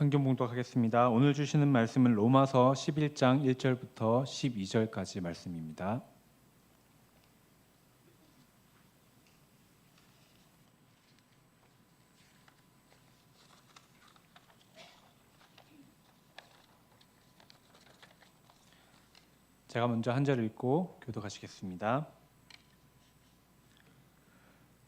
성경 봉독하겠습니다. 오늘 주시는 말씀은 로마서 11장 1절부터 12절까지 말씀입니다. 제가 먼저 한 절 읽고 교독하시겠습니다.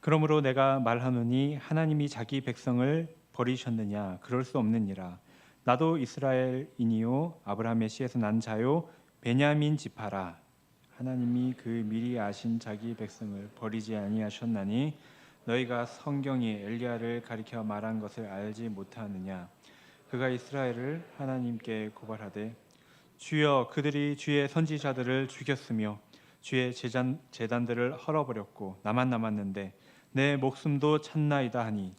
그러므로 내가 말하노니 하나님이 자기 백성을 버리셨느냐? 그럴 수 없느니라. 나도 이스라엘이니요 아브라함의 씨에서 난 자요 베냐민 지파라. 하나님이 그 미리 아신 자기 백성을 버리지 아니하셨나니 너희가 성경이 엘리야를 가리켜 말한 것을 알지 못하느냐? 그가 이스라엘을 하나님께 고발하되 주여, 그들이 주의 선지자들을 죽였으며 주의 제단들을 헐어버렸고 나만 남았는데 내 목숨도 찾나이다 하니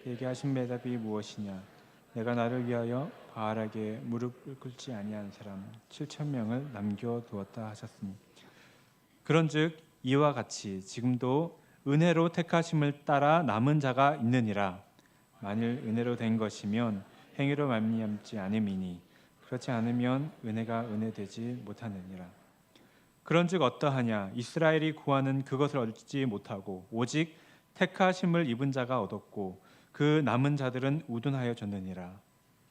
그에게 하신 대답이 무엇이냐? 내가 나를 위하여 바알에게 무릎을 꿇지 아니한 사람 7,000명을 남겨두었다 하셨으니 그런즉 이와 같이 지금도 은혜로 택하심을 따라 남은 자가 있느니라. 만일 은혜로 된 것이면 행위로 말미암지 않음이니 그렇지 않으면 은혜가 은혜되지 못하느니라. 그런즉 어떠하냐? 이스라엘이 구하는 그것을 얻지 못하고 오직 택하심을 입은 자가 얻었고 그 남은 자들은 우둔하여졌느니라.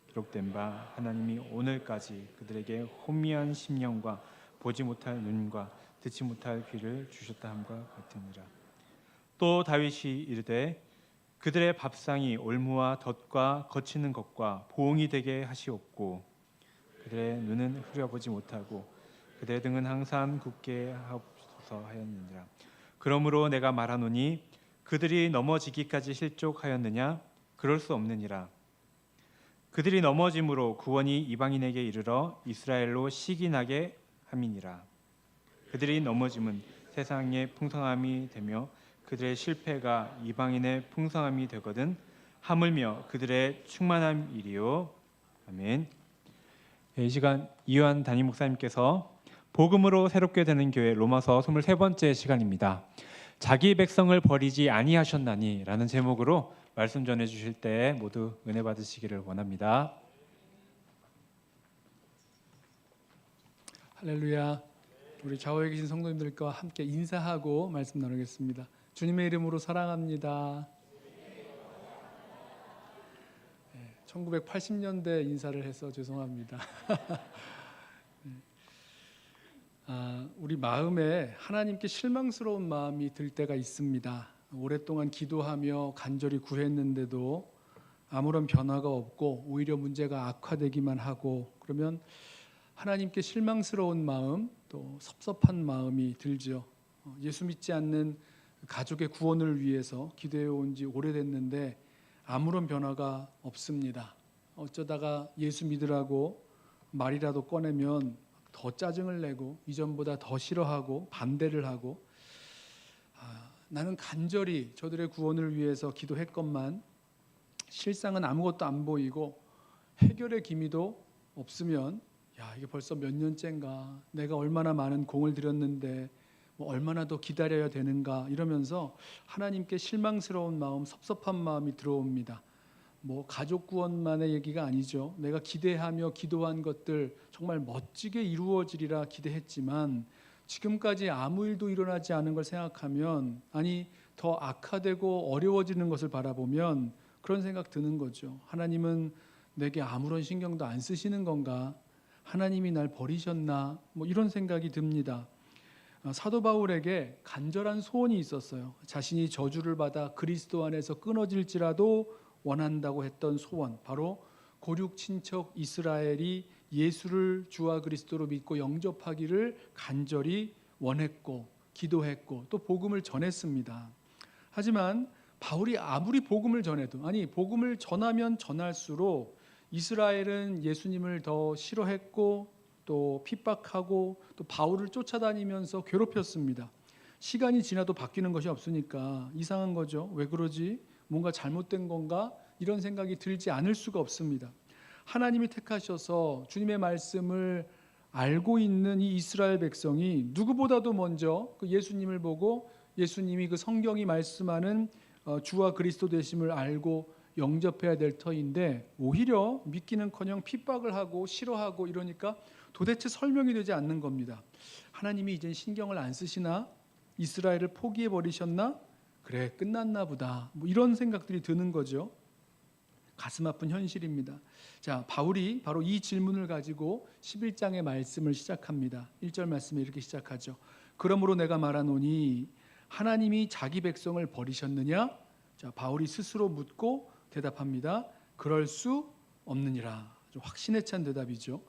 기록된 바 하나님이 오늘까지 그들에게 혼미한 심령과 보지 못할 눈과 듣지 못할 귀를 주셨다 함과 같으니라. 또 다윗이 이르되 그들의 밥상이 올무와 덫과 거치는 것과 보응이 되게 하시옵고 그들의 눈은 흐려보지 못하고 그들의 등은 항상 굳게 하옵소서 하였느니라. 그러므로 내가 말하노니 그들이 넘어지기까지 실족하였느냐? 그럴 수 없느니라. 그들이 넘어짐으로 구원이 이방인에게 이르러 이스라엘로 시기나게 함이니라. 그들이 넘어짐은 세상의 풍성함이 되며 그들의 실패가 이방인의 풍성함이 되거든 하물며 그들의 충만함이리요. 아멘. 이 시간 이요한 담임 목사님께서 복음으로 새롭게 되는 교회 로마서 23번째 시간입니다. 자기 백성을 버리지 아니하셨나니 라는 제목으로 말씀 전해 주실 때 모두 은혜 받으시기를 원합니다. 할렐루야. 우리 좌우에 계신 성도님들과 함께 인사하고 말씀 나누겠습니다. 주님의 이름으로 사랑합니다. 1980년대 인사를 해서 죄송합니다. 우리 마음에 하나님께 실망스러운 마음이 들 때가 있습니다. 오랫동안 기도하며 간절히 구했는데도 아무런 변화가 없고 오히려 문제가 악화되기만 하고 그러면 하나님께 실망스러운 마음 또 섭섭한 마음이 들죠. 예수 믿지 않는 가족의 구원을 위해서 기도해 온 지 오래됐는데 아무런 변화가 없습니다. 어쩌다가 예수 믿으라고 말이라도 꺼내면 더 짜증을 내고 이전보다 더 싫어하고 반대를 하고 나는 간절히 저들의 구원을 위해서 기도했건만 실상은 아무것도 안 보이고 해결의 기미도 없으면 이게 벌써 몇 년째인가 내가 얼마나 많은 공을 들였는데 얼마나 더 기다려야 되는가 이러면서 하나님께 실망스러운 마음 섭섭한 마음이 들어옵니다. 가족 구원만의 얘기가 아니죠. 내가 기대하며 기도한 것들 정말 멋지게 이루어지리라 기대했지만 지금까지 아무 일도 일어나지 않은 걸 생각하면 더 악화되고 어려워지는 것을 바라보면 그런 생각 드는 거죠. 하나님은 내게 아무런 신경도 안 쓰시는 건가? 하나님이 날 버리셨나? 이런 생각이 듭니다. 사도 바울에게 간절한 소원이 있었어요. 자신이 저주를 받아 그리스도 안에서 끊어질지라도 원한다고 했던 소원, 바로 고륙 친척 이스라엘이 예수를 주와 그리스도로 믿고 영접하기를 간절히 원했고 기도했고 또 복음을 전했습니다. 하지만 바울이 아무리 복음을 전해도 복음을 전하면 전할수록 이스라엘은 예수님을 더 싫어했고 또 핍박하고 또 바울을 쫓아다니면서 괴롭혔습니다. 시간이 지나도 바뀌는 것이 없으니까 이상한 거죠. 왜 그러지? 뭔가 잘못된 건가? 이런 생각이 들지 않을 수가 없습니다. 하나님이 택하셔서 주님의 말씀을 알고 있는 이 이스라엘 백성이 누구보다도 먼저 그 예수님을 보고 예수님이 그 성경이 말씀하는 주와 그리스도 되심을 알고 영접해야 될 터인데 오히려 믿기는커녕 핍박을 하고 싫어하고 이러니까 도대체 설명이 되지 않는 겁니다. 하나님이 이젠 신경을 안 쓰시나? 이스라엘을 포기해 버리셨나? 그래, 끝났나 보다. 뭐 이런 생각들이 드는 거죠. 가슴 아픈 현실입니다. 자, 바울이 바로 이 질문을 가지고 11장의 말씀을 시작합니다. 1절 말씀에 이렇게 시작하죠. 그러므로 내가 말하노니 하나님이 자기 백성을 버리셨느냐? 자, 바울이 스스로 묻고 대답합니다. 그럴 수 없느니라. 좀 확신에 찬 대답이죠.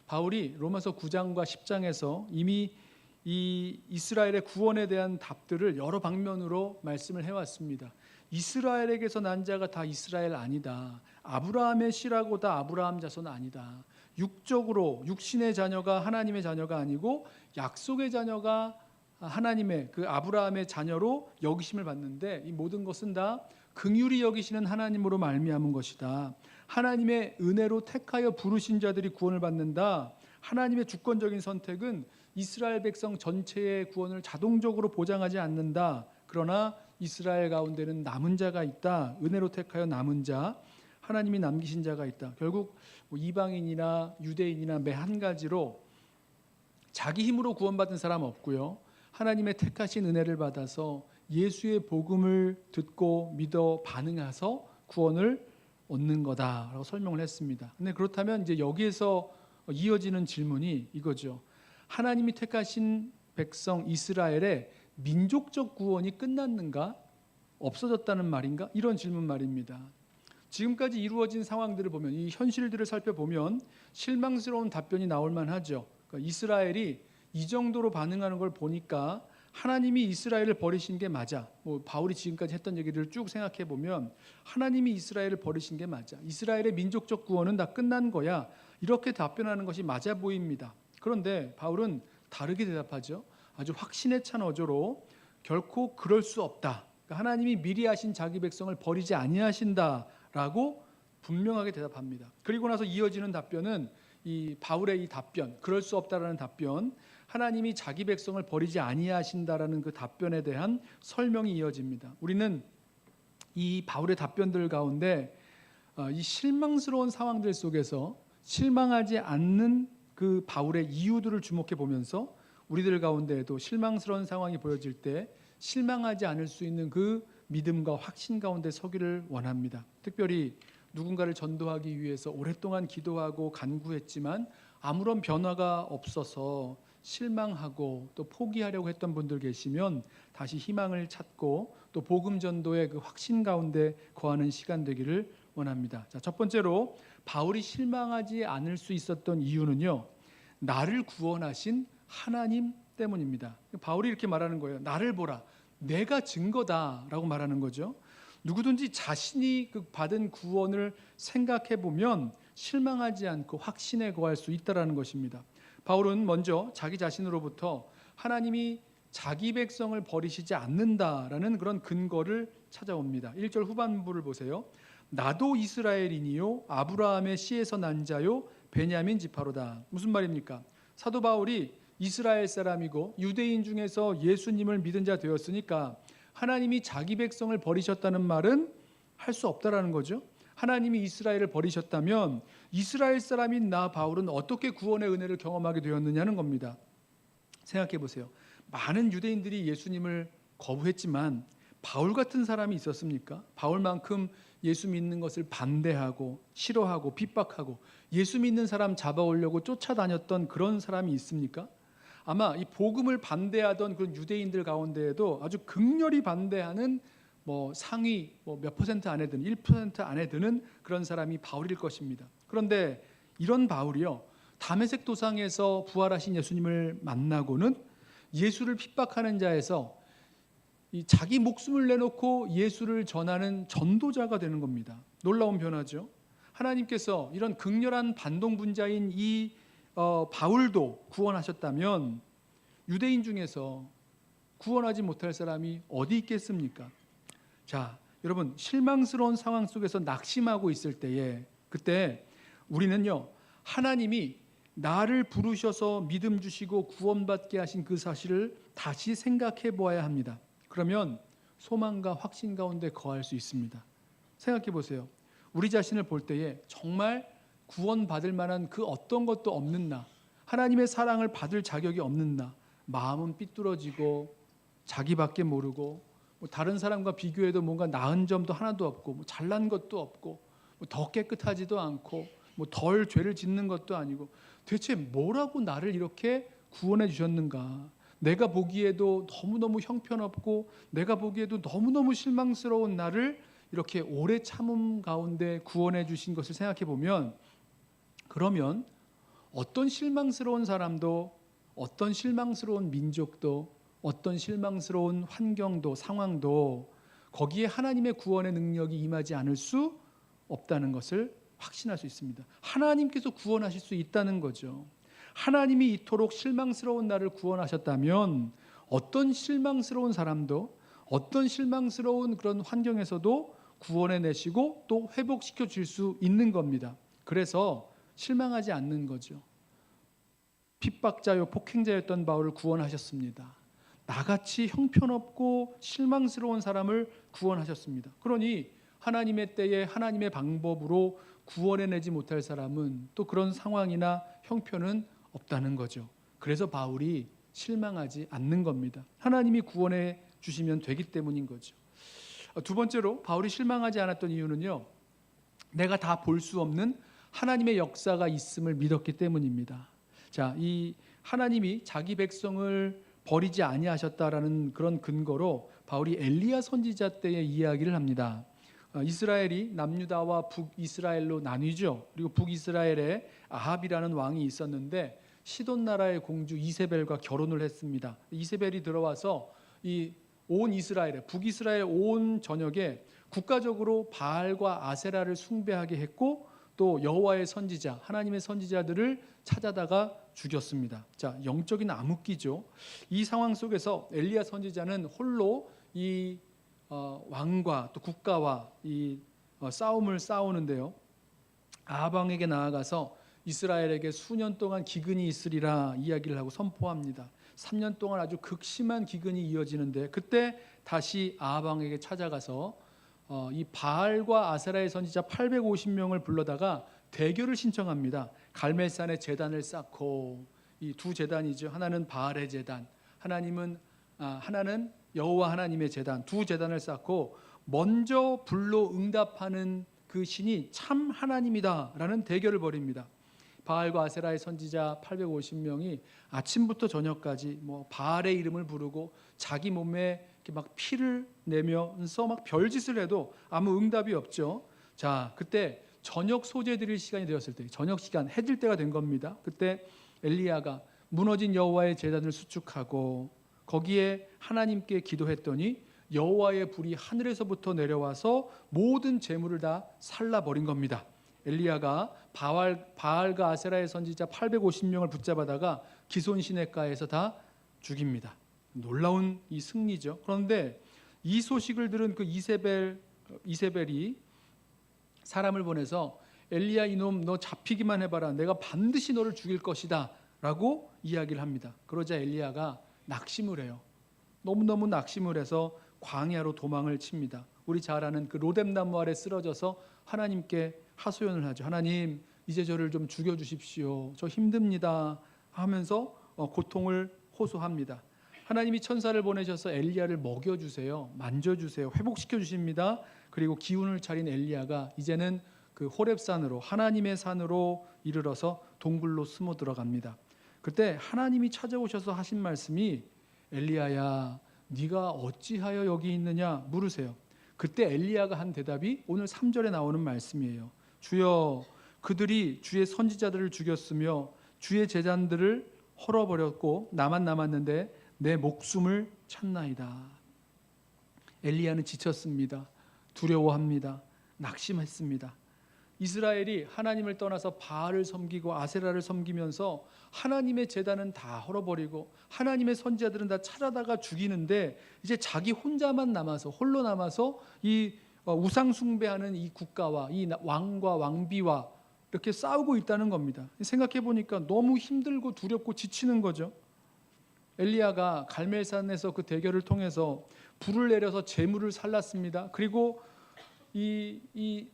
바울이 로마서 9장과 10장에서 이미 이 이스라엘의 구원에 대한 답들을 여러 방면으로 말씀을 해왔습니다. 이스라엘에게서 난 자가 다 이스라엘 아니다. 아브라함의 씨라고 다 아브라함 자손 아니다. 육적으로 육신의 자녀가 하나님의 자녀가 아니고 약속의 자녀가 하나님의 그 아브라함의 자녀로 여기심을 받는데 이 모든 것은 다 긍휼히 여기시는 하나님으로 말미암은 것이다. 하나님의 은혜로 택하여 부르신 자들이 구원을 받는다. 하나님의 주권적인 선택은 이스라엘 백성 전체의 구원을 자동적으로 보장하지 않는다. 그러나 이스라엘 가운데는 남은 자가 있다. 은혜로 택하여 남은 자, 하나님이 남기신 자가 있다. 결국 이방인이나 유대인이나 매 한 가지로 자기 힘으로 구원받은 사람 없고요. 하나님의 택하신 은혜를 받아서 예수의 복음을 듣고 믿어 반응해서 구원을 얻는 거다라고 설명을 했습니다. 근데 그렇다면 이제 여기에서 이어지는 질문이 이거죠. 하나님이 택하신 백성 이스라엘의 민족적 구원이 끝났는가? 없어졌다는 말인가? 이런 질문 말입니다. 지금까지 이루어진 상황들을 보면 이 현실들을 살펴보면 실망스러운 답변이 나올 만하죠. 그러니까 이스라엘이 이 정도로 반응하는 걸 보니까 하나님이 이스라엘을 버리신 게 맞아. 바울이 지금까지 했던 얘기들을 쭉 생각해 보면 하나님이 이스라엘을 버리신 게 맞아. 이스라엘의 민족적 구원은 다 끝난 거야. 이렇게 답변하는 것이 맞아 보입니다. 그런데 바울은 다르게 대답하죠. 아주 확신에 찬 어조로 결코 그럴 수 없다. 그러니까 하나님이 미리 하신 자기 백성을 버리지 아니하신다라고 분명하게 대답합니다. 그리고 나서 이어지는 답변은 이 바울의 이 답변, 그럴 수 없다라는 답변, 하나님이 자기 백성을 버리지 아니하신다라는 그 답변에 대한 설명이 이어집니다. 우리는 이 바울의 답변들 가운데 이 실망스러운 상황들 속에서 실망하지 않는 그 바울의 이유들을 주목해 보면서 우리들 가운데에도 실망스러운 상황이 보여질 때 실망하지 않을 수 있는 그 믿음과 확신 가운데 서기를 원합니다. 특별히 누군가를 전도하기 위해서 오랫동안 기도하고 간구했지만 아무런 변화가 없어서 실망하고 또 포기하려고 했던 분들 계시면 다시 희망을 찾고 또 복음 전도의 그 확신 가운데 거하는 시간 되기를 원합니다. 자, 첫 번째로 바울이 실망하지 않을 수 있었던 이유는요. 나를 구원하신 하나님 때문입니다. 바울이 이렇게 말하는 거예요. 나를 보라. 내가 증거다라고 말하는 거죠. 누구든지 자신이 그 받은 구원을 생각해 보면 실망하지 않고 확신에 거할 수 있다라는 것입니다. 바울은 먼저 자기 자신으로부터 하나님이 자기 백성을 버리시지 않는다라는 그런 근거를 찾아옵니다. 1절 후반부를 보세요. 나도 이스라엘인이요 아브라함의 씨에서 난 자요 베냐민 지파로다. 무슨 말입니까? 사도 바울이 이스라엘 사람이고 유대인 중에서 예수님을 믿은 자 되었으니까 하나님이 자기 백성을 버리셨다는 말은 할 수 없다라는 거죠. 하나님이 이스라엘을 버리셨다면 이스라엘 사람인 나 바울은 어떻게 구원의 은혜를 경험하게 되었느냐는 겁니다. 생각해 보세요. 많은 유대인들이 예수님을 거부했지만 바울 같은 사람이 있었습니까? 바울만큼 예수 믿는 것을 반대하고 싫어하고 핍박하고 예수 믿는 사람 잡아오려고 쫓아다녔던 그런 사람이 있습니까? 아마 이 복음을 반대하던 그런 유대인들 가운데에도 아주 극렬히 반대하는 상위 몇 퍼센트 안에 드는 1% 안에 드는 그런 사람이 바울일 것입니다. 그런데 이런 바울이요. 다메섹 도상에서 부활하신 예수님을 만나고는 예수를 핍박하는 자에서 이 자기 목숨을 내놓고 예수를 전하는 전도자가 되는 겁니다. 놀라운 변화죠. 하나님께서 이런 극렬한 반동분자인 이 바울도 구원하셨다면 유대인 중에서 구원하지 못할 사람이 어디 있겠습니까? 자, 여러분 실망스러운 상황 속에서 낙심하고 있을 때에 그때 우리는요 하나님이 나를 부르셔서 믿음 주시고 구원받게 하신 그 사실을 다시 생각해 보아야 합니다. 그러면 소망과 확신 가운데 거할 수 있습니다. 생각해 보세요. 우리 자신을 볼 때에 정말 구원받을 만한 그 어떤 것도 없는 나, 하나님의 사랑을 받을 자격이 없는 나, 마음은 삐뚤어지고 자기밖에 모르고 다른 사람과 비교해도 뭔가 나은 점도 하나도 없고 잘난 것도 없고 더 깨끗하지도 않고 덜 죄를 짓는 것도 아니고 대체 뭐라고 나를 이렇게 구원해 주셨는가? 내가 보기에도 너무너무 형편없고 내가 보기에도 너무너무 실망스러운 나를 이렇게 오래 참음 가운데 구원해 주신 것을 생각해 보면, 그러면 어떤 실망스러운 사람도, 어떤 실망스러운 민족도, 어떤 실망스러운 환경도, 상황도 거기에 하나님의 구원의 능력이 임하지 않을 수 없다는 것을 확신할 수 있습니다. 하나님께서 구원하실 수 있다는 거죠. 하나님이 이토록 실망스러운 나를 구원하셨다면 어떤 실망스러운 사람도, 어떤 실망스러운 그런 환경에서도 구원해내시고 또 회복시켜 줄 수 있는 겁니다. 그래서 실망하지 않는 거죠. 핍박자요 폭행자였던 바울을 구원하셨습니다. 나같이 형편없고 실망스러운 사람을 구원하셨습니다. 그러니 하나님의 때에 하나님의 방법으로 구원해내지 못할 사람은 또 그런 상황이나 형편은 없다는 거죠. 그래서 바울이 실망하지 않는 겁니다. 하나님이 구원해 주시면 되기 때문인 거죠. 두 번째로 바울이 실망하지 않았던 이유는요, 내가 다 볼 수 없는 하나님의 역사가 있음을 믿었기 때문입니다. 자, 이 하나님이 자기 백성을 버리지 아니하셨다라는 그런 근거로 바울이 엘리야 선지자 때의 이야기를 합니다. 이스라엘이 남유다와 북이스라엘로 나뉘죠. 그리고 북이스라엘에 아합이라는 왕이 있었는데 시돈 나라의 공주 이세벨과 결혼을 했습니다. 이세벨이 들어와서 이 온 이스라엘에, 북이스라엘 온 전역에 국가적으로 바알과 아세라를 숭배하게 했고 또 여호와의 선지자, 하나님의 선지자들을 찾아다가 죽였습니다. 자, 영적인 암흑기죠. 이 상황 속에서 엘리야 선지자는 홀로 이 왕과 또 국가와 이 싸움을 싸우는데요. 아합 왕에게 나아가서 이스라엘에게 수년 동안 기근이 있으리라 이야기를 하고 선포합니다. 3년 동안 아주 극심한 기근이 이어지는데 그때 다시 아합 왕에게 찾아가서 이 바알과 아세라의 선지자 850명을 불러다가 대결을 신청합니다. 갈멜산에 제단을 쌓고, 이 두 제단이죠. 하나는 바알의 제단, 하나는 여호와 하나님의 제단, 두 제단을 쌓고 먼저 불로 응답하는 그 신이 참 하나님이다라는 대결을 벌입니다. 바알과 아세라의 선지자 850명이 아침부터 저녁까지 바알의 이름을 부르고 자기 몸에 이렇게 막 피를 내면서 막 별짓을 해도 아무 응답이 없죠. 자, 그때 저녁 소재 드릴 시간이 되었을 때, 저녁 시간 해질 때가 된 겁니다. 그때 엘리야가 무너진 여호와의 제단을 수축하고 거기에 하나님께 기도했더니 여호와의 불이 하늘에서부터 내려와서 모든 재물을 다 살라버린 겁니다. 엘리야가 바알과 아세라의 선지자 850명을 붙잡아다가 기손 시내가에서 다 죽입니다. 놀라운 이 승리죠. 그런데 이 소식을 들은 그 이세벨이 사람을 보내서 엘리야 이놈 너 잡히기만 해봐라, 내가 반드시 너를 죽일 것이다 라고 이야기를 합니다. 그러자 엘리야가 낙심을 해요. 너무너무 낙심을 해서 광야로 도망을 칩니다. 우리 잘 아는 그 로뎀나무 아래 쓰러져서 하나님께 하소연을 하죠. 하나님, 이제 저를 좀 죽여주십시오. 저 힘듭니다 하면서 고통을 호소합니다. 하나님이 천사를 보내셔서 엘리야를 먹여주세요, 만져주세요, 회복시켜 주십니다. 그리고 기운을 차린 엘리야가 이제는 그 호렙산으로, 하나님의 산으로 이르러서 동굴로 숨어 들어갑니다. 그때 하나님이 찾아오셔서 하신 말씀이 엘리야야, 네가 어찌하여 여기 있느냐 물으세요. 그때 엘리야가 한 대답이 오늘 3절에 나오는 말씀이에요. 주여, 그들이 주의 선지자들을 죽였으며 주의 제단들을 헐어버렸고 나만 남았는데 내 목숨을 찾나이다. 엘리야는 지쳤습니다. 두려워합니다. 낙심했습니다. 이스라엘이 하나님을 떠나서 바알을 섬기고 아세라를 섬기면서 하나님의 제단은 다 헐어버리고 하나님의 선지자들은 다 찾아다가 죽이는데 이제 자기 혼자만 남아서, 홀로 남아서 이 우상 숭배하는 이 국가와 이 왕과 왕비와 이렇게 싸우고 있다는 겁니다. 생각해 보니까 너무 힘들고 두렵고 지치는 거죠. 엘리야가 갈멜산에서 그 대결을 통해서 불을 내려서 재물을 살랐습니다. 그리고 이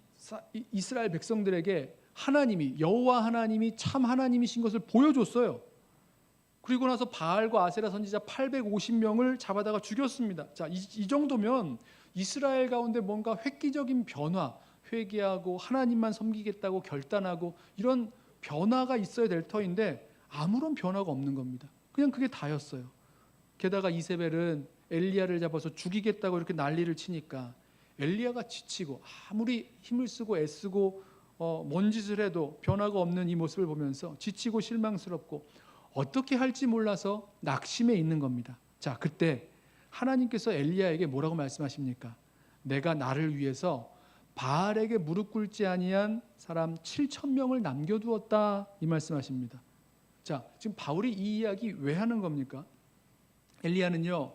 이스라엘 백성들에게 하나님이 여호와 하나님이 참 하나님이신 것을 보여줬어요. 그리고 나서 바알과 아세라 선지자 850명을 잡아다가 죽였습니다. 자, 이 정도면 이스라엘 가운데 뭔가 획기적인 변화, 회개하고 하나님만 섬기겠다고 결단하고 이런 변화가 있어야 될 터인데 아무런 변화가 없는 겁니다. 그냥 그게 다였어요. 게다가 이세벨은 엘리야를 잡아서 죽이겠다고 이렇게 난리를 치니까 엘리야가 지치고 아무리 힘을 쓰고 애쓰고 뭔 짓을 해도 변화가 없는 이 모습을 보면서 지치고 실망스럽고 어떻게 할지 몰라서 낙심해 있는 겁니다. 자, 그때 하나님께서 엘리야에게 뭐라고 말씀하십니까? 내가 나를 위해서 바알에게 무릎 꿇지 아니한 사람 7,000명을 남겨두었다, 이 말씀하십니다. 자, 지금 바울이 이 이야기 왜 하는 겁니까? 엘리야는요,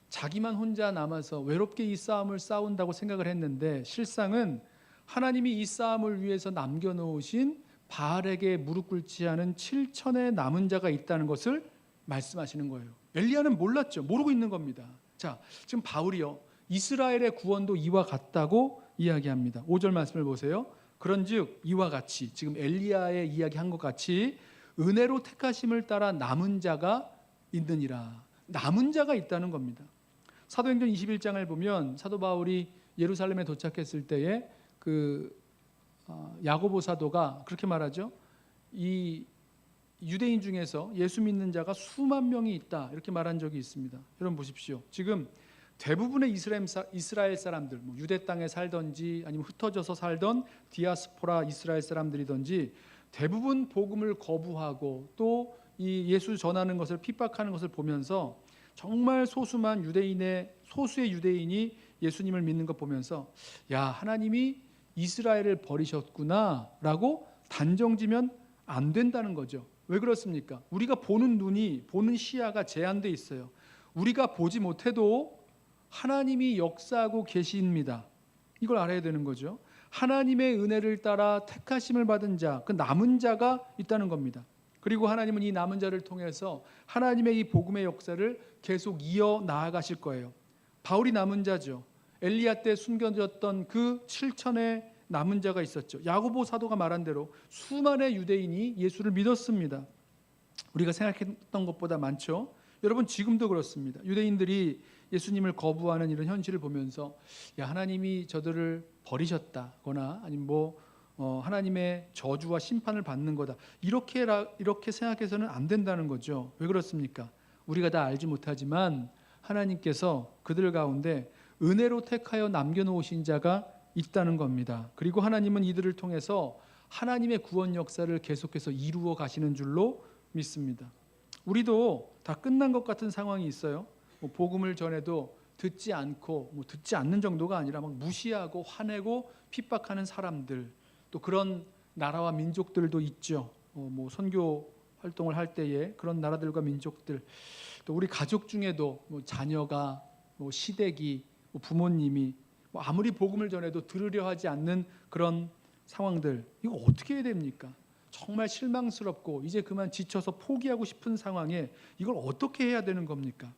자기만 혼자 남아서 외롭게 이 싸움을 싸운다고 생각을 했는데 실상은 하나님이 이 싸움을 위해서 남겨놓으신 바알에게 무릎 꿇지 않은 7천의 남은 자가 있다는 것을 말씀하시는 거예요. 엘리야는 몰랐죠. 모르고 있는 겁니다. 자, 지금 바울이요, 이스라엘의 구원도 이와 같다고 이야기합니다. 5절 말씀을 보세요. 그런즉 이와 같이, 지금 엘리야의 이야기한 것 같이 은혜로 택하심을 따라 남은 자가 있느니라. 남은 자가 있다는 겁니다. 사도행전 21장을 보면 사도 바울이 예루살렘에 도착했을 때에 야고보 사도가 그렇게 말하죠. 이 유대인 중에서 예수 믿는 자가 수만 명이 있다, 이렇게 말한 적이 있습니다. 여러분 보십시오. 지금 대부분의 이스라엘 사람들, 유대 땅에 살던지 아니면 흩어져서 살던 디아스포라 이스라엘 사람들이든지 대부분 복음을 거부하고 또 이 예수 전하는 것을 핍박하는 것을 보면서 정말 소수의 유대인이 예수님을 믿는 것 보면서 야, 하나님이 이스라엘을 버리셨구나라고 단정지면 안 된다는 거죠. 왜 그렇습니까? 우리가 보는 눈이, 보는 시야가 제한돼 있어요. 우리가 보지 못해도 하나님이 역사하고 계십니다. 이걸 알아야 되는 거죠. 하나님의 은혜를 따라 택하심을 받은 자, 그 남은 자가 있다는 겁니다. 그리고 하나님은 이 남은 자를 통해서 하나님의 이 복음의 역사를 계속 이어 나아가실 거예요. 바울이 남은 자죠. 엘리야 때 숨겨졌던 그 7천의 남은 자가 있었죠. 야고보 사도가 말한 대로 수많은 유대인이 예수를 믿었습니다. 우리가 생각했던 것보다 많죠. 여러분, 지금도 그렇습니다. 유대인들이 예수님을 거부하는 이런 현실을 보면서 야, 하나님이 저들을 버리셨다거나 아니면 하나님의 저주와 심판을 받는 거다, 이렇게 생각해서는 안 된다는 거죠. 왜 그렇습니까? 우리가 다 알지 못하지만 하나님께서 그들 가운데 은혜로 택하여 남겨놓으신 자가 있다는 겁니다. 그리고 하나님은 이들을 통해서 하나님의 구원 역사를 계속해서 이루어 가시는 줄로 믿습니다. 우리도 다 끝난 것 같은 상황이 있어요. 복음을 전해도 듣지 않고 듣지 않는 정도가 아니라 막 무시하고 화내고 핍박하는 사람들, 또 그런 나라와 민족들도 있죠. 선교 활동을 할 때에 그런 나라들과 민족들, 또 우리 가족 중에도 자녀가 시댁이 부모님이 아무리 복음을 전해도 들으려 하지 않는 그런 상황들, 이거 어떻게 해야 됩니까? 정말 실망스럽고 이제 그만 지쳐서 포기하고 싶은 상황에 이걸 어떻게 해야 되는 겁니까?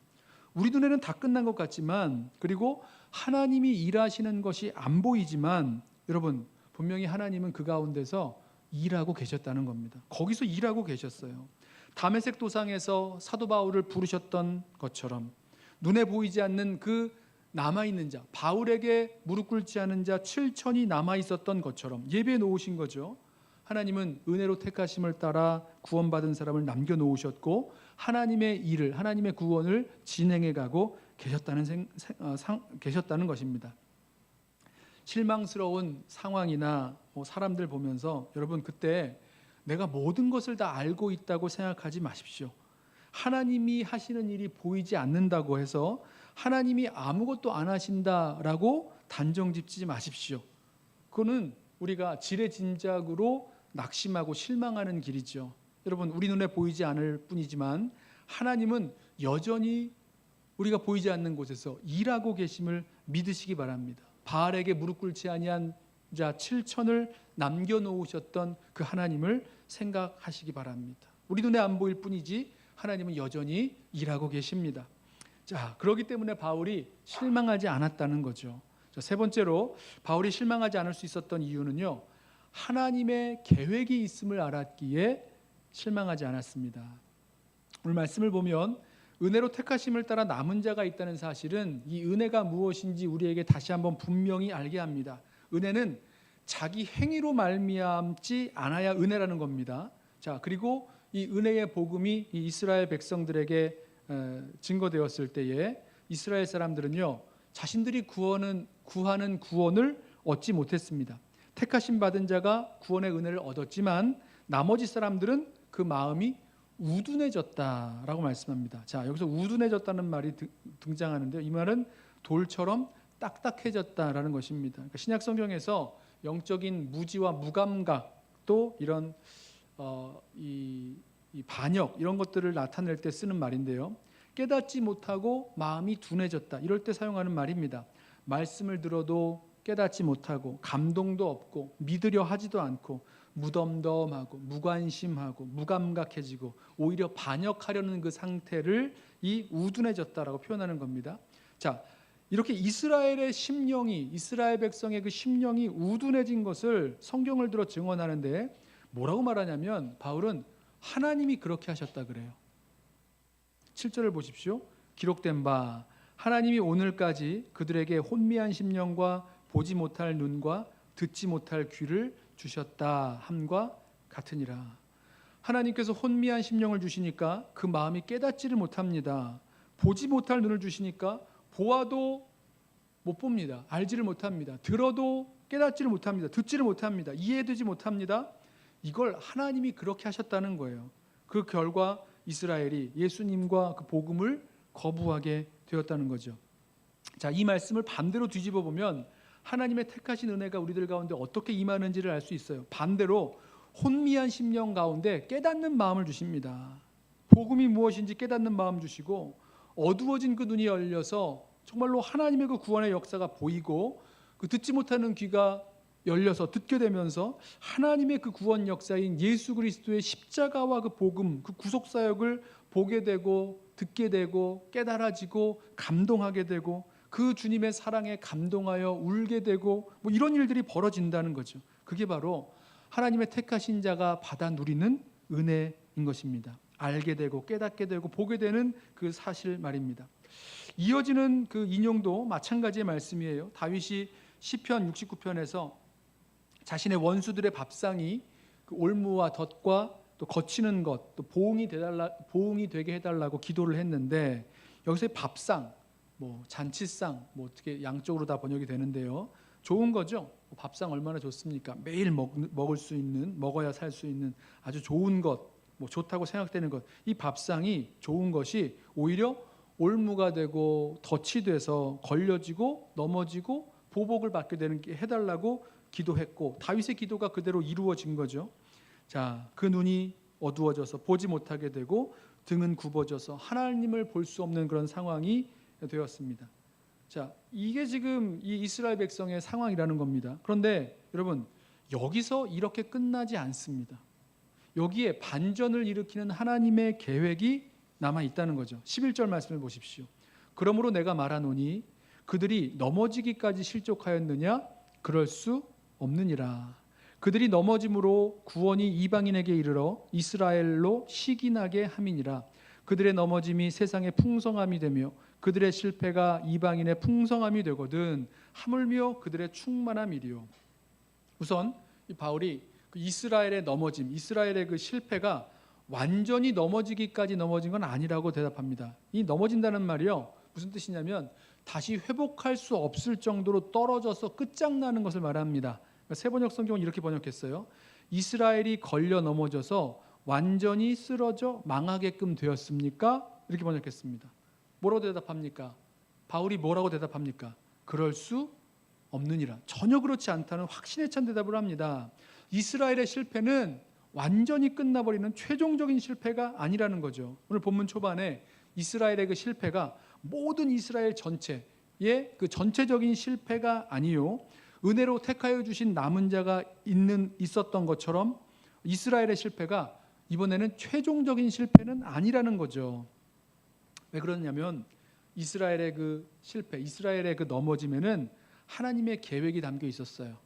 우리 눈에는 다 끝난 것 같지만, 그리고 하나님이 일하시는 것이 안 보이지만 여러분, 분명히 하나님은 그 가운데서 일하고 계셨다는 겁니다. 거기서 일하고 계셨어요. 다메섹 도상에서 사도 바울을 부르셨던 것처럼 눈에 보이지 않는 그 남아있는 자, 바울에게 무릎 꿇지 않은 자 7천이 남아있었던 것처럼 예배해 놓으신 거죠. 하나님은 은혜로 택하심을 따라 구원받은 사람을 남겨놓으셨고 하나님의 일을, 하나님의 구원을 진행해가고 계셨다는 것입니다. 실망스러운 상황이나 사람들 보면서 여러분, 그때 내가 모든 것을 다 알고 있다고 생각하지 마십시오. 하나님이 하시는 일이 보이지 않는다고 해서 하나님이 아무것도 안 하신다라고 단정짓지 마십시오. 그거는 우리가 지레짐작으로 낙심하고 실망하는 길이죠. 여러분, 우리 눈에 보이지 않을 뿐이지만 하나님은 여전히 우리가 보이지 않는 곳에서 일하고 계심을 믿으시기 바랍니다. 바알에게 무릎 꿇지 아니한 자 7천을 남겨놓으셨던 그 하나님을 생각하시기 바랍니다. 우리 눈에 안 보일 뿐이지 하나님은 여전히 일하고 계십니다. 자, 그렇기 때문에 바울이 실망하지 않았다는 거죠. 자, 세 번째로 바울이 실망하지 않을 수 있었던 이유는요, 하나님의 계획이 있음을 알았기에 실망하지 않았습니다. 오늘 말씀을 보면 은혜로 택하심을 따라 남은 자가 있다는 사실은 이 은혜가 무엇인지 우리에게 다시 한번 분명히 알게 합니다. 은혜는 자기 행위로 말미암지 않아야 은혜라는 겁니다. 자, 그리고 이 은혜의 복음이 이 이스라엘 백성들에게 증거되었을 때에 이스라엘 사람들은요, 자신들이 구하는 구원을 얻지 못했습니다. 택하심 받은 자가 구원의 은혜를 얻었지만 나머지 사람들은 그 마음이 우둔해졌다라고 말씀합니다. 자, 여기서 우둔해졌다는 말이 등장하는데요. 이 말은 돌처럼 딱딱해졌다라는 것입니다. 그러니까 신약 성경에서 영적인 무지와 무감각 또 이런 이 반역 이런 것들을 나타낼 때 쓰는 말인데요. 깨닫지 못하고 마음이 둔해졌다. 이럴 때 사용하는 말입니다. 말씀을 들어도 깨닫지 못하고 감동도 없고 믿으려 하지도 않고 무덤덤하고 무관심하고 무감각해지고 오히려 반역하려는 그 상태를 이 우둔해졌다라고 표현하는 겁니다. 자, 이렇게 이스라엘의 심령이 이스라엘 백성의 그 심령이 우둔해진 것을 성경을 들어 증언하는데 뭐라고 말하냐면 바울은 하나님이 그렇게 하셨다 그래요. 7절을 보십시오. 기록된 바 하나님이 오늘까지 그들에게 혼미한 심령과 보지 못할 눈과 듣지 못할 귀를 주셨다 함과 같으니라. 하나님께서 혼미한 심령을 주시니까 그 마음이 깨닫지를 못합니다. 보지 못할 눈을 주시니까 보아도 못 봅니다. 알지를 못합니다. 들어도 깨닫지를 못합니다. 듣지를 못합니다. 이해되지 못합니다. 이걸 하나님이 그렇게 하셨다는 거예요. 그 결과 이스라엘이 예수님과 그 복음을 거부하게 되었다는 거죠. 자, 이 말씀을 반대로 뒤집어 보면 하나님의 택하신 은혜가 우리들 가운데 어떻게 임하는지를 알 수 있어요. 반대로 혼미한 심령 가운데 깨닫는 마음을 주십니다. 복음이 무엇인지 깨닫는 마음 주시고 어두워진 그 눈이 열려서 정말로 하나님의 그 구원의 역사가 보이고 그 듣지 못하는 귀가 열려서 듣게 되면서 하나님의 그 구원 역사인 예수 그리스도의 십자가와 그 복음, 그 구속 사역을 보게 되고 듣게 되고 깨달아지고 감동하게 되고 그 주님의 사랑에 감동하여 울게 되고 뭐 이런 일들이 벌어진다는 거죠. 그게 바로 하나님의 택하신 자가 받아 누리는 은혜인 것입니다. 알게 되고 깨닫게 되고 보게 되는 그 사실 말입니다. 이어지는 그 인용도 마찬가지의 말씀이에요. 다윗이 시편 69편에서 자신의 원수들의 밥상이 그 올무와 덫과 또 거치는 것, 또 보응이 되게 해달라고 기도를 했는데 여기서의 밥상, 뭐 잔치상, 뭐 어떻게 양쪽으로 다 번역이 되는데요. 좋은 거죠. 밥상 얼마나 좋습니까? 매일 먹을 수 있는, 먹어야 살 수 있는 아주 좋은 것, 뭐 좋다고 생각되는 것. 이 밥상이 좋은 것이 오히려 올무가 되고 덫이 돼서 걸려지고 넘어지고 보복을 받게 되는 게 해달라고 기도했고 다윗의 기도가 그대로 이루어진 거죠. 자, 그 눈이 어두워져서 보지 못하게 되고 등은 굽어져서 하나님을 볼 수 없는 그런 상황이 되었습니다. 자, 이게 지금 이 이스라엘 백성의 상황이라는 겁니다. 그런데 여러분 여기서 이렇게 끝나지 않습니다. 여기에 반전을 일으키는 하나님의 계획이 남아 있다는 거죠. 11절 말씀을 보십시오. 그러므로 내가 말하노니 그들이 넘어지기까지 실족하였느냐? 그럴 수 없느니라. 그들이 넘어짐으로 구원이 이방인에게 이르러 이스라엘로 시기나게 함이니라. 그들의 넘어짐이 세상의 풍성함이 되며 그들의 실패가 이방인의 풍성함이 되거든 하물며 그들의 충만함이리요. 우선 이 바울이 그 이스라엘의 넘어짐, 이스라엘의 그 실패가 완전히 넘어지기까지 넘어진 건 아니라고 대답합니다. 이 넘어진다는 말이요, 무슨 뜻이냐면 다시 회복할 수 없을 정도로 떨어져서 끝장나는 것을 말합니다. 세번역 성경은 이렇게 번역했어요. 이스라엘이 걸려 넘어져서 완전히 쓰러져 망하게끔 되었습니까? 이렇게 번역했습니다. 뭐라고 대답합니까? 바울이 뭐라고 대답합니까? 그럴 수 없느니라. 전혀 그렇지 않다는 확신에 찬 대답을 합니다. 이스라엘의 실패는 완전히 끝나버리는 최종적인 실패가 아니라는 거죠. 오늘 본문 초반에 이스라엘의 그 실패가 모든 이스라엘 전체의 그 전체적인 실패가 아니요, 은혜로 택하여 주신 남은 자가 있었던 것처럼 이스라엘의 실패가 이번에는 최종적인 실패는 아니라는 거죠. 왜 그러냐면 이스라엘의 그 실패, 이스라엘의 그 넘어짐에는 하나님의 계획이 담겨 있었어요.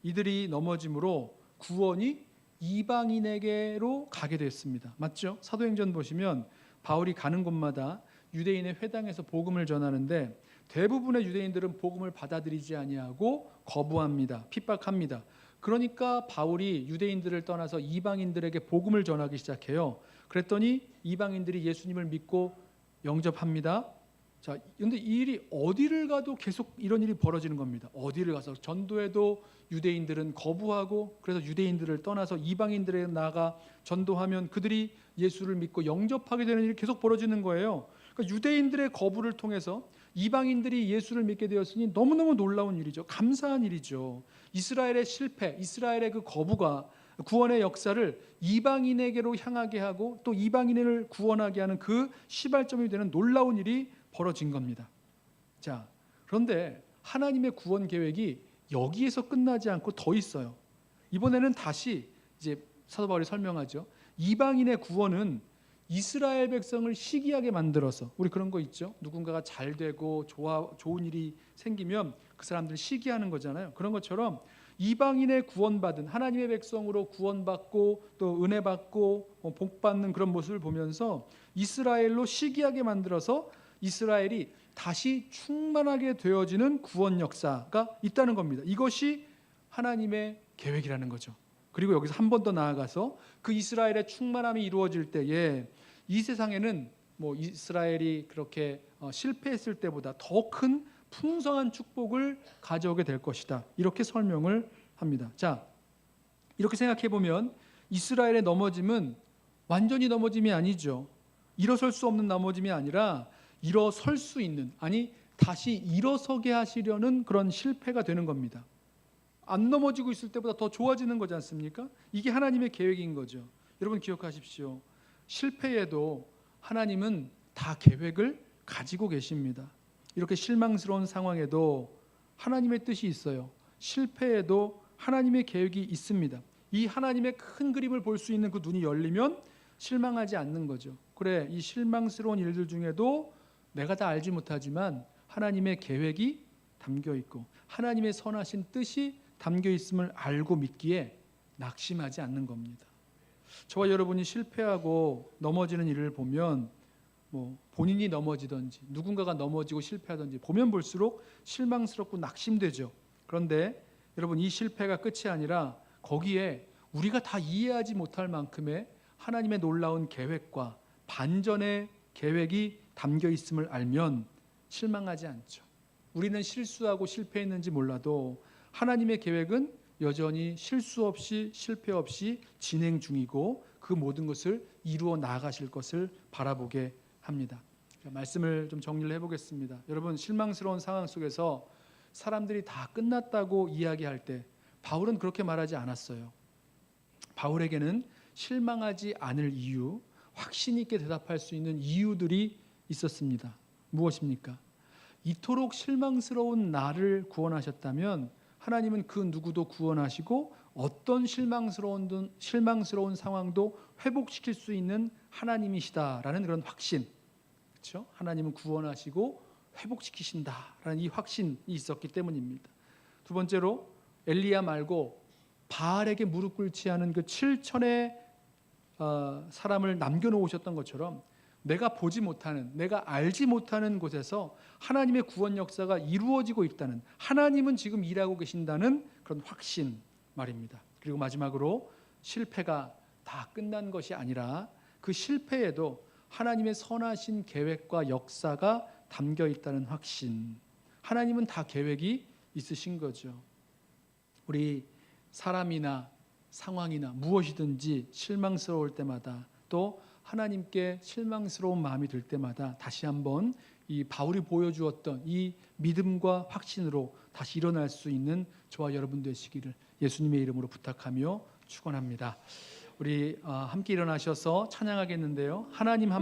이들이 넘어짐으로 구원이 이방인에게로 가게 됐습니다. 맞죠? 사도행전 보시면 바울이 가는 곳마다 유대인의 회당에서 복음을 전하는데 대부분의 유대인들은 복음을 받아들이지 아니하고 거부합니다. 핍박합니다. 그러니까 바울이 유대인들을 떠나서 이방인들에게 복음을 전하기 시작해요. 그랬더니 이방인들이 예수님을 믿고 영접합니다. 자, 근데 이 일이 어디를 가도 계속 이런 일이 벌어지는 겁니다. 어디를 가서 전도해도 유대인들은 거부하고, 그래서 유대인들을 떠나서 이방인들에 나아가 전도하면 그들이 예수를 믿고 영접하게 되는 일이 계속 벌어지는 거예요. 그러니까 유대인들의 거부를 통해서 이방인들이 예수를 믿게 되었으니 너무너무 놀라운 일이죠. 감사한 일이죠. 이스라엘의 실패, 이스라엘의 그 거부가 구원의 역사를 이방인에게로 향하게 하고 또 이방인을 구원하게 하는 그 시발점이 되는 놀라운 일이 벌어진 겁니다. 자, 그런데 하나님의 구원 계획이 여기에서 끝나지 않고 더 있어요. 이번에는 다시 이제 사도 바울이 설명하죠. 이방인의 구원은 이스라엘 백성을 시기하게 만들어서, 우리 그런 거 있죠. 누군가가 잘 되고 좋은 일이 생기면 그 사람들을 시기하는 거잖아요. 그런 것처럼 이방인의 구원받은 하나님의 백성으로 구원받고 또 은혜 받고 복 받는 그런 모습을 보면서 이스라엘로 시기하게 만들어서 이스라엘이 다시 충만하게 되어지는 구원 역사가 있다는 겁니다. 이것이 하나님의 계획이라는 거죠. 그리고 여기서 한 번 더 나아가서 그 이스라엘의 충만함이 이루어질 때에 이 세상에는 뭐 이스라엘이 그렇게 실패했을 때보다 더 큰 풍성한 축복을 가져오게 될 것이다. 이렇게 설명을 합니다. 자, 이렇게 생각해 보면 이스라엘의 넘어짐은 완전히 넘어짐이 아니죠. 일어설 수 없는 넘어짐이 아니라 일어설 수 있는, 아니 다시 일어서게 하시려는 그런 실패가 되는 겁니다. 안 넘어지고 있을 때보다 더 좋아지는 거지 않습니까? 이게 하나님의 계획인 거죠. 여러분 기억하십시오. 실패에도 하나님은 다 계획을 가지고 계십니다. 이렇게 실망스러운 상황에도 하나님의 뜻이 있어요. 실패에도 하나님의 계획이 있습니다. 이 하나님의 큰 그림을 볼 수 있는 그 눈이 열리면 실망하지 않는 거죠. 그래, 이 실망스러운 일들 중에도 내가 다 알지 못하지만 하나님의 계획이 담겨 있고 하나님의 선하신 뜻이 담겨 있음을 알고 믿기에 낙심하지 않는 겁니다. 저와 여러분이 실패하고 넘어지는 일을 보면 뭐 본인이 넘어지든지 누군가가 넘어지고 실패하든지 보면 볼수록 실망스럽고 낙심되죠. 그런데 여러분, 이 실패가 끝이 아니라 거기에 우리가 다 이해하지 못할 만큼의 하나님의 놀라운 계획과 반전의 계획이 담겨 있음을 알면 실망하지 않죠. 우리는 실수하고 실패했는지 몰라도 하나님의 계획은 여전히 실수 없이 실패 없이 진행 중이고 그 모든 것을 이루어 나아가실 것을 바라보게 합니다. 말씀을 좀 정리를 해보겠습니다. 여러분, 실망스러운 상황 속에서 사람들이 다 끝났다고 이야기할 때 바울은 그렇게 말하지 않았어요. 바울에게는 실망하지 않을 이유, 확신 있게 대답할 수 있는 이유들이 있었습니다. 무엇입니까? 이토록 실망스러운 나를 구원하셨다면 하나님은 그 누구도 구원하시고 어떤 실망스러운 상황도 회복시킬 수 있는 하나님이시다라는 그런 확신, 그렇죠? 하나님은 구원하시고 회복시키신다라는 이 확신이 있었기 때문입니다. 두 번째로, 엘리야 말고 바알에게 무릎 꿇지 않은 그 7천의 사람을 남겨놓으셨던 것처럼 내가 보지 못하는, 내가 알지 못하는 곳에서 하나님의 구원 역사가 이루어지고 있다는, 하나님은 지금 일하고 계신다는 그런 확신 말입니다. 그리고 마지막으로, 실패가 다 끝난 것이 아니라 그 실패에도 하나님의 선하신 계획과 역사가 담겨 있다는 확신. 하나님은 다 계획이 있으신 거죠. 우리 사람이나 상황이나 무엇이든지 실망스러울 때마다, 또 하나님께 실망스러운 마음이 들 때마다 다시 한번 이 바울이 보여주었던 이 믿음과 확신으로 다시 일어날 수 있는 저와 여러분 되시기를 예수님의 이름으로 부탁하며 축원합니다. 우리 함께 일어나셔서 찬양하겠는데요. 하나님 한